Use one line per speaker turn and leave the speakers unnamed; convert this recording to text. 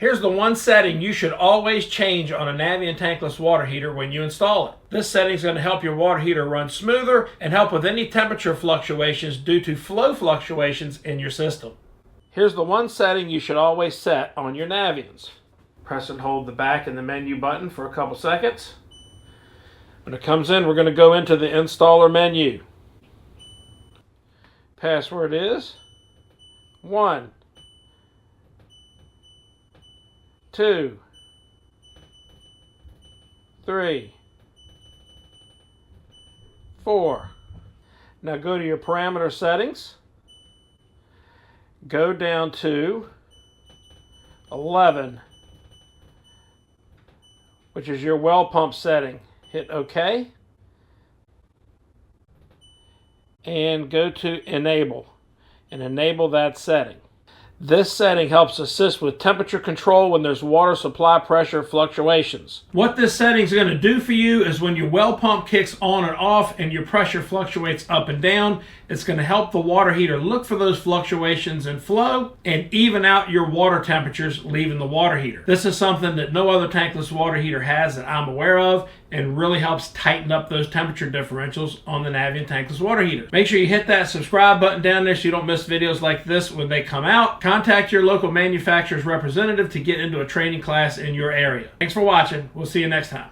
Here's the one setting you should always change on a Navien Tankless Water Heater when you install it. This setting is going to help your water heater run smoother and help with any temperature fluctuations due to flow fluctuations in your system. Here's the one setting you should always set on your Naviens. Press and hold the back and the menu button for a couple seconds. When it comes in, we're going to go into the installer menu. Password is 1, 2, 3, 4. Now go to your parameter settings. Go down to 11, which is your well pump setting. Hit OK. And go to Enable and enable that setting. This setting helps assist with temperature control when there's water supply pressure fluctuations. What this setting is going to do for you is when your well pump kicks on and off and your pressure fluctuates up and down, it's going to help the water heater look for those fluctuations in flow and even out your water temperatures leaving the water heater. This is something that no other tankless water heater has that I'm aware of, and really helps tighten up those temperature differentials on the Navien Tankless Water Heater. Make sure you hit that subscribe button down there so you don't miss videos like this when they come out. Contact your local manufacturer's representative to get into a training class in your area. Thanks for watching. We'll see you next time.